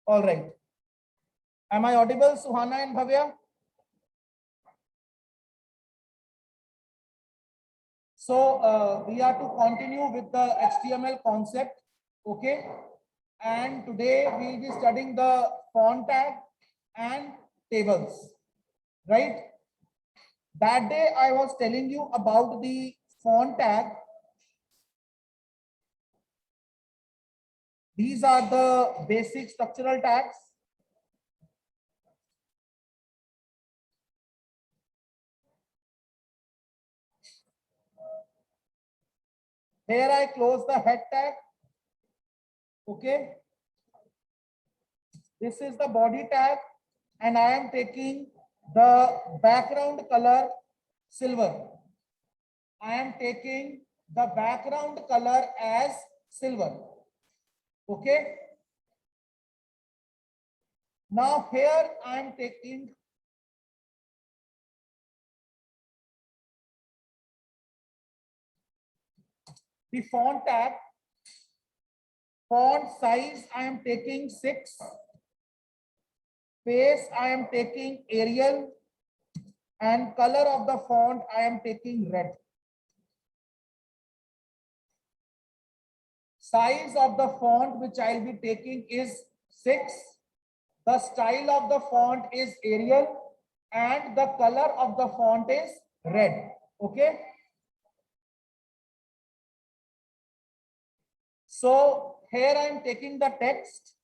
All right. Am I audible, Suhana and Bhavya? So we are to continue with the HTML concept. Okay. And today we will be studying the font tag and tables. Right. That day I was telling you about the font tag. These are the basic structural tags. Here I close the head tag. Okay. This is the body tag and I am taking the background color silver. I am taking the background color as silver. Okay. Now here I am taking the font tag. Font size I am taking 6. Space I am taking Arial. And color of the font I am taking red. Size of the font which I will be taking is 6. The style of the font is Arial and the color of the font is red. Okay. So here I am taking the text.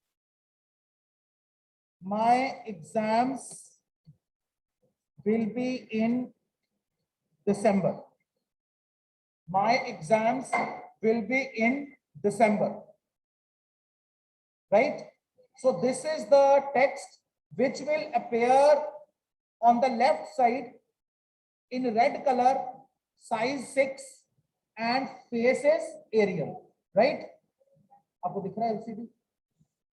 My exams will be in December. My exams will be in December. Right? So this is the text which will appear on the left side in red color, size 6 and faces Arial. Right? आपको दिख रहा है LCD?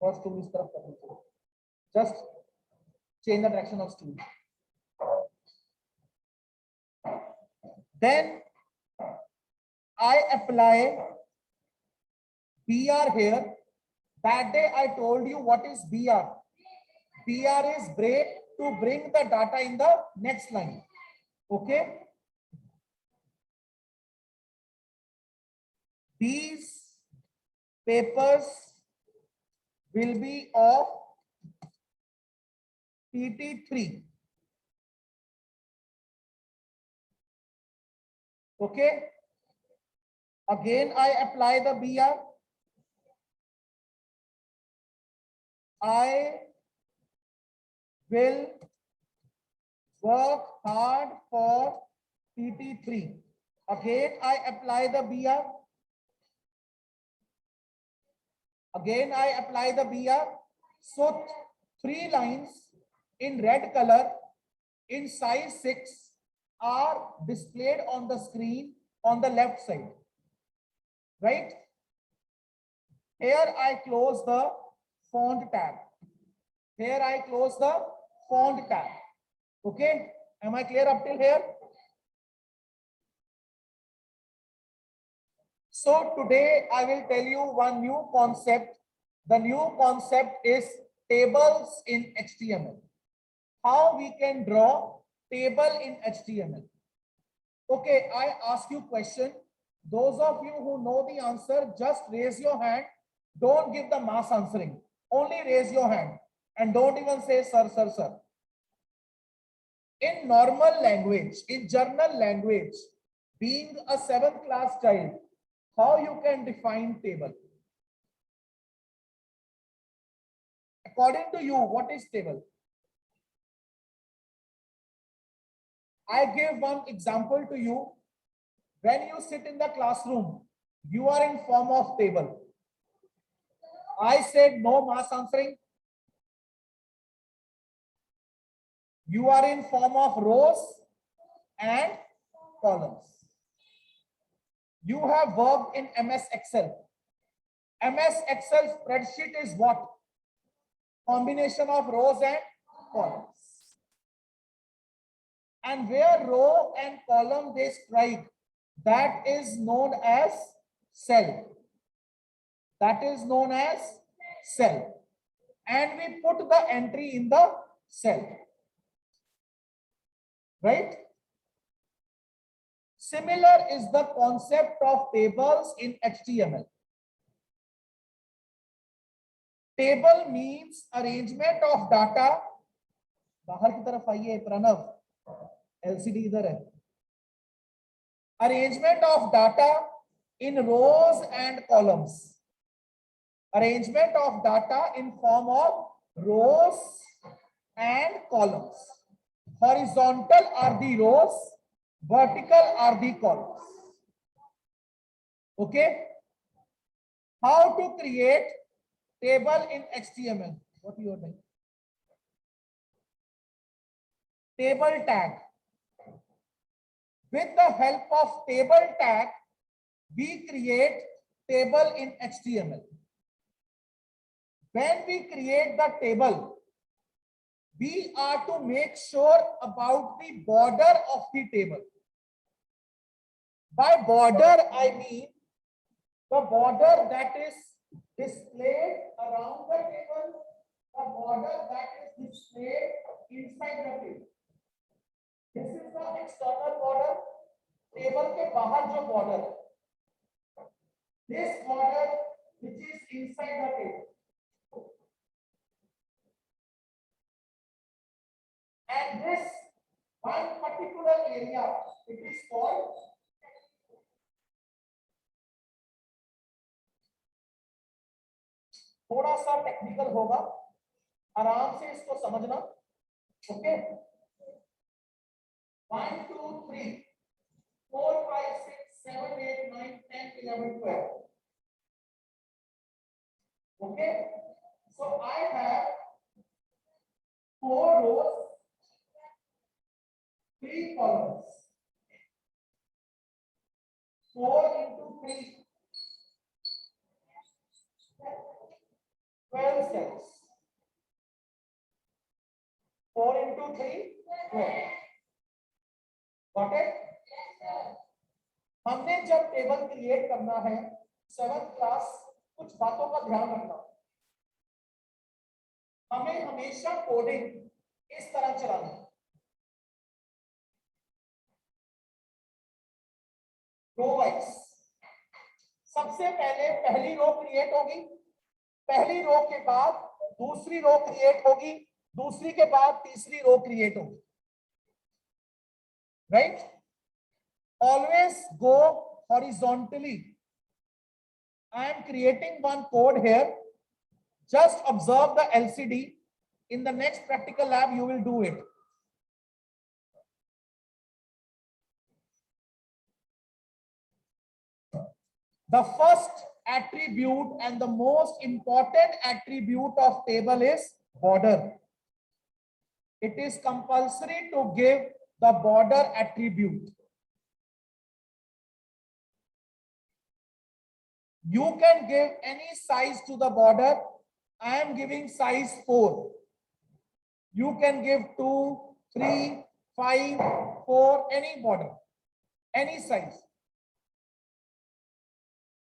और stool इस तरफ करना चाहिए. Just change the direction of stool. Then I apply BR here. That day I told you what is BR. BR is break to bring the data in the next line. Okay. These papers will be of PT3. Okay. Again, I apply the BR. I will work hard for PT3. Again, I apply the BR. Again, I apply the BR. So 3 lines in red color in size 6 are displayed on the screen on the left side. Right? Here I close the font tab. Here I close the font tab. Okay? Am I clear up till here? So today I will tell you one new concept. The new concept is tables in HTML. How we can draw table in HTML. Okay, I ask you question. Those of you who know the answer, just raise your hand. Don't give the mass answering. Only raise your hand. And don't even say sir, sir, sir. In normal language, in journal language, being a 7th class child, how you can define table? According to you, what is table? I give one example to you. When you sit in the classroom, you are in form of table. I said no mass answering. You are in form of rows and columns. You have worked in MS Excel. MS Excel spreadsheet is what? Combination of rows and columns. And where row and column they strike, that is known as cell. That is known as cell. and we put the entry in the cell, right? Similar is the concept of tables in HTML. Table means arrangement of data. बाहर की तरफ आइए Pranav, LCD इधर है. Arrangement of data in rows and columns. Arrangement of data in form of rows and columns. Horizontal are the rows, vertical are the columns. Okay. How to create table in HTML? What you are doing? Table tag. With the help of table tag, we create table in HTML. When we create the table, we are to make sure about the border of the table. By border, I mean the border that is displayed around the table, the border that is displayed inside the table. This is the external border. Table के बाहर जो border है, this border which is inside the table. And this one particular area, it is called थोड़ा सा technical होगा, आराम से इसको समझना. Okay, 1 2 3 4 5 6 7 8 9 10 11 12. Okay, so I have 4 rows, 3 columns. 4 into 3, 12 cells. 4 into 3, 12. Got it? हमने जब टेबल क्रिएट करना है 7th क्लास, कुछ बातों का ध्यान रखना. हमें हमेशा कोडिंग इस तरह चलाना है. Row wise. सबसे पहले पहली रो क्रिएट होगी, पहली रो के बाद दूसरी रो क्रिएट होगी, दूसरी के बाद तीसरी रो क्रिएट होगी. Right? Always go horizontally. I am creating one code here. Just observe the LCD. In the next practical lab, you will do it. The first attribute and the most important attribute of table is border. It is compulsory to give the border attribute. You can give any size to the border. I am giving size 4. You can give 2, 3, 5, 4, any border, any size.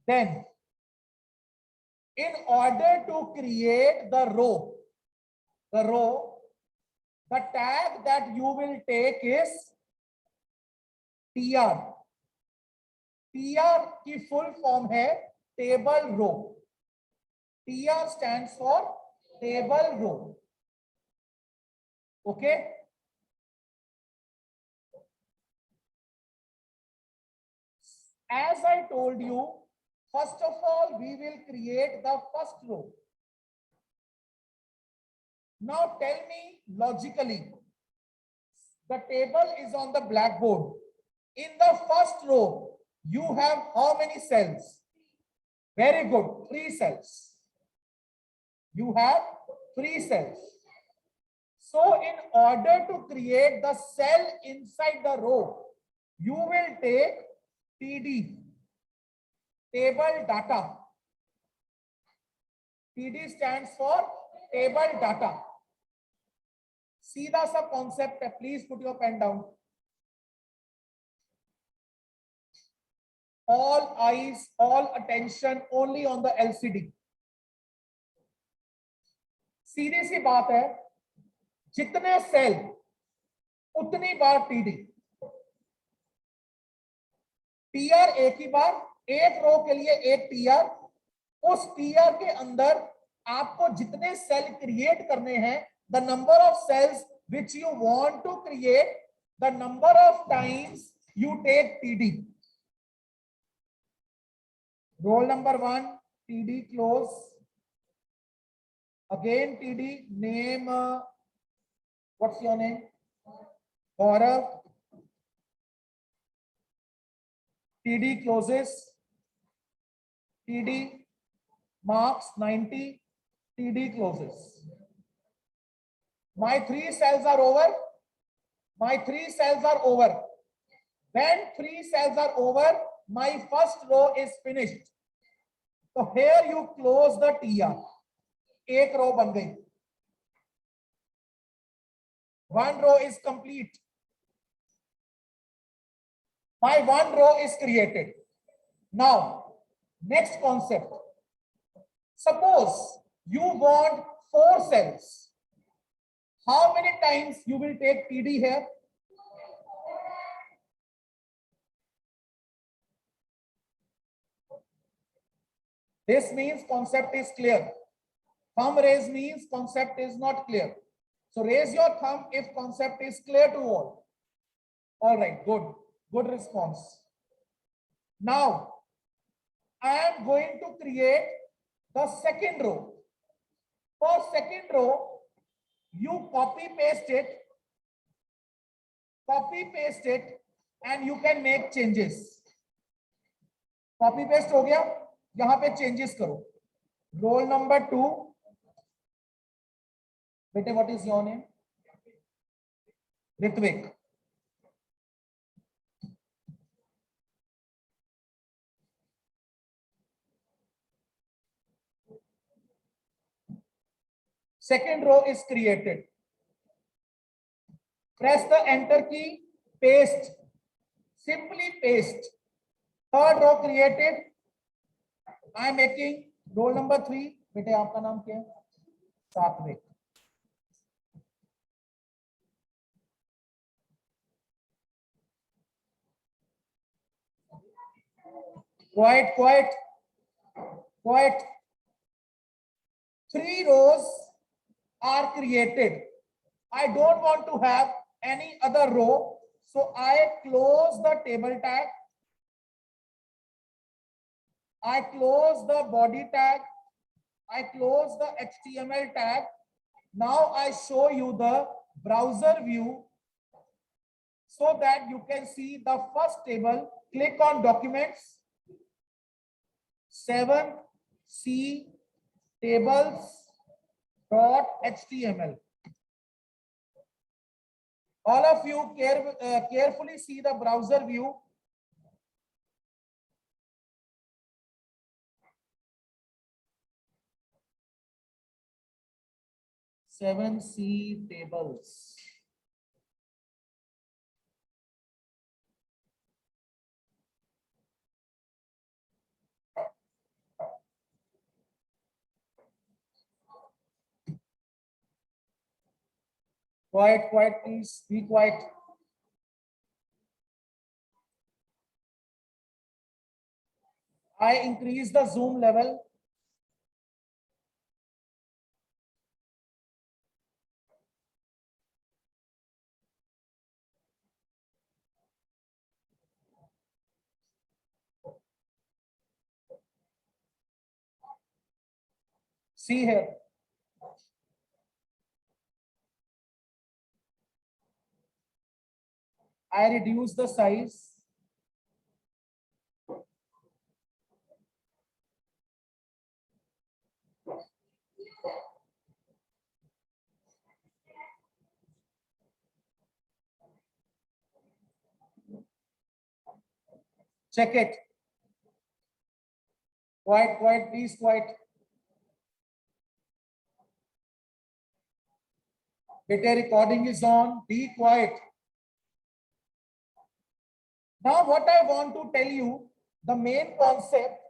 Then, in order to create the row, the tag that you will take is TR. TR की full form है table row. TR stands for table row. Okay. As I told you, first of all, we will create the first row. Now tell me logically, the table is on the blackboard. In the first row, you have how many cells? Very good, 3 cells. You have 3 cells. So in order to create the cell inside the row, you will take TD, table data. TD stands for table data. सीधा सा concept है, please put your pen down. All eyes, all attention only on the LCD. सीधी सी बात है, जितने cell उतनी बार TD. TR एक ही बार, एक रो के लिए एक टीआर। उस टीआर के अंदर आपको जितने सेल क्रिएट करने हैं, the number of cells which you want to create, the number of times you take TD. Roll number 1, TD close. Again TD, name, what's your name? Gaurav. TD closes. TD marks 90. TD closes. My 3 cells are over. My 3 cells are over. When 3 cells are over, my first row is finished. So here you close the TR. एक रो बन गई. One row is complete. My one row is created. Now, next concept. Suppose you want 4 cells. How many times you will take TD here? This means concept is clear. Thumb raise means concept is not clear. So raise your thumb if concept is clear to all. All right, good. Good response. Now, I am going to create the second row. For second row, you copy paste it, and you can make changes. Copy paste हो गया, यहां पे changes करो. Roll number 2. बेटे, what is your name? Ritvik. Second row is created. Press the enter key, paste. Simply paste. Third row created. I am making roll number 3. बेटे, आपका नाम क्या है? सात्विक. Quiet. 3 rows are created. I don't want to have any other row, so I close the table tag. I close the body tag. I close the HTML tag. Now I show you the browser view so that you can see the first table. Click on documents. 7C tables.html. All of you carefully see the browser view. Seven C tables. Quiet, please. Be quiet. I increase the zoom level. See here. I reduce the size. Check it. Quiet, please, quiet. Beta, recording is on. Be quiet. Now, what I want to tell you, the main concept.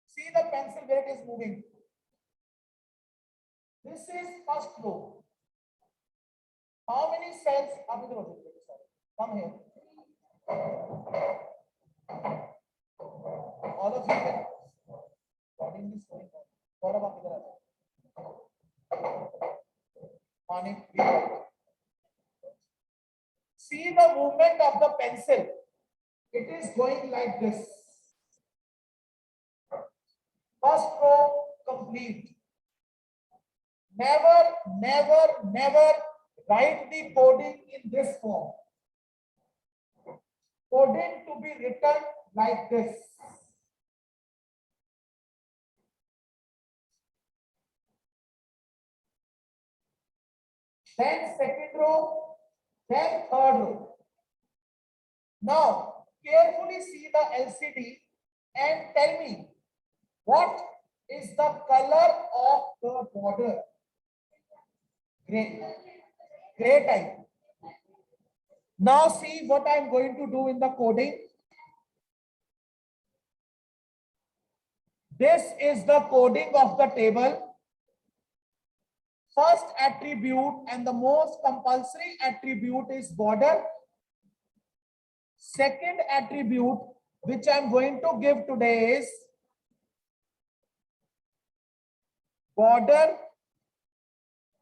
See the pencil where it is moving. This is first row. How many cells? Come here. All of you can. Recording is going on. Gaurav, आप इधर आ जाओ. See the movement of the pencil. It is going like this. First row complete. Never, never, never write the coding in this form. Coding to be written like this. Then second row, then third row. Now, carefully see the LCD and tell me what is the color of the border. Gray. Gray type. Now see what I am going to do in the coding. This is the coding of the table. First attribute and the most compulsory attribute is border. Second attribute which I am going to give today is border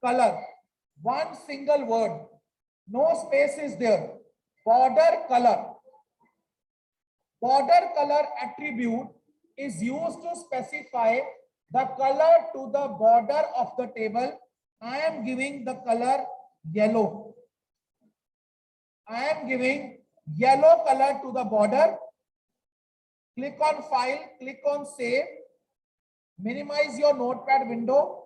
color. One single word. No space is there. Border color. Border color attribute is used to specify the color to the border of the table. I am giving the color yellow. I am giving yellow color to the border. Click on file, click on save. Minimize your notepad window.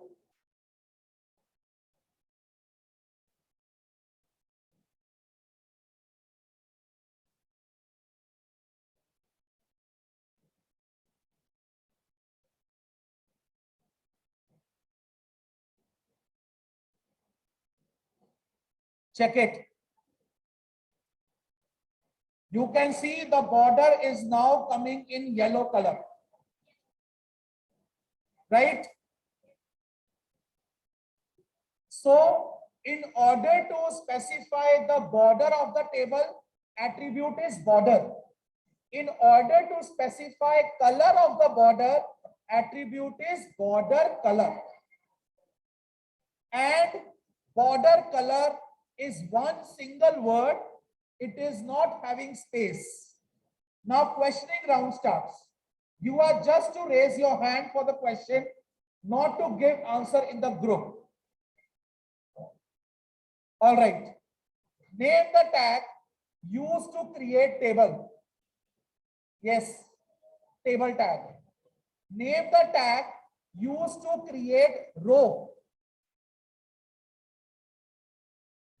Check it. You can see the border is now coming in yellow color. Right? So, in order to specify the border of the table, attribute is border. In order to specify color of the border, attribute is border color. And border color is one single word. It is not having space. Now questioning round starts. You are just to raise your hand for the question, not to give answer in the group. All right. Name the tag used to create table. Yes, table tag. Name the tag used to create row.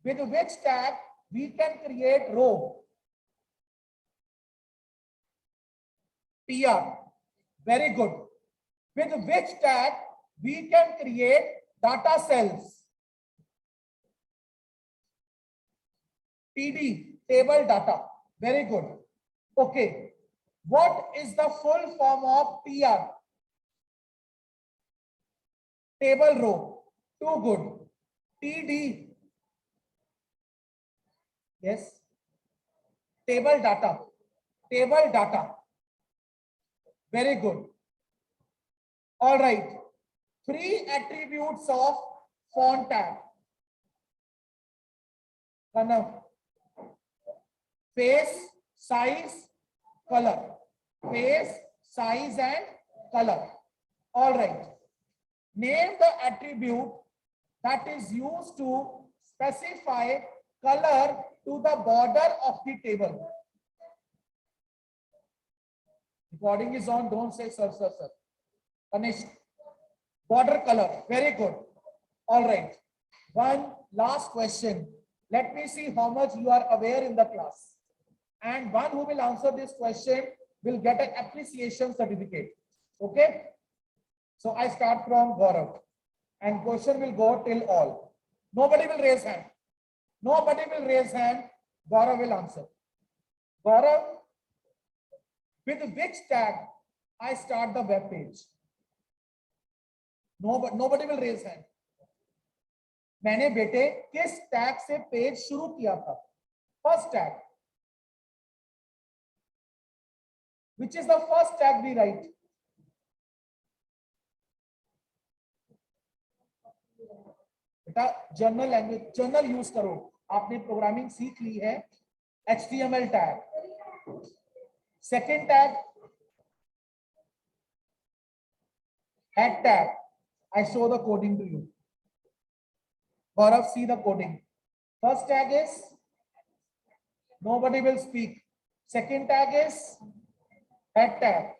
With which tag we can create row? PR. Very good. With which tag we can create data cells? TD, table data. Very good. Okay. What is the full form of PR? Table row. Too good. TD. Yes. Table data. Table data. Very good. All right. 3 attributes of font tag. Face, size, color. Face, size and color. All right. Name the attribute that is used to specify color to the border of the table. Recording is on. Don't say sir, sir, sir. Kanish. Border color. Very good. All right. One last question. Let me see how much you are aware in the class. And one who will answer this question will get an appreciation certificate. Okay. So I start from Gaurav. And question will go till all. Nobody will raise hand. Nobody will raise hand. Gaurav will answer. Gaurav, with which tag I start the web page? Nobody will raise hand. मैंने बेटे किस tag से page शुरू किया था? First tag. Which is the first tag we write? बेटा journal language, journal use करो. आपने प्रोग्रामिंग सीख ली है. HTML tag. Second tag head tag. I show the coding to you. Gaurav, see the coding. First tag is nobody will speak. Second tag is head tag.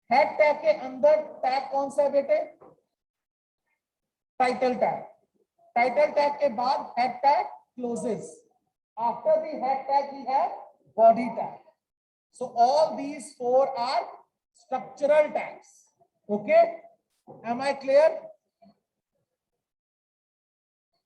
Head tag के अंदर tag कौन सा है बेटे? Title tag. Title tag के बाद head tag closes. After the head tag we have body tag. So all these four are structural tags. Okay, am I clear?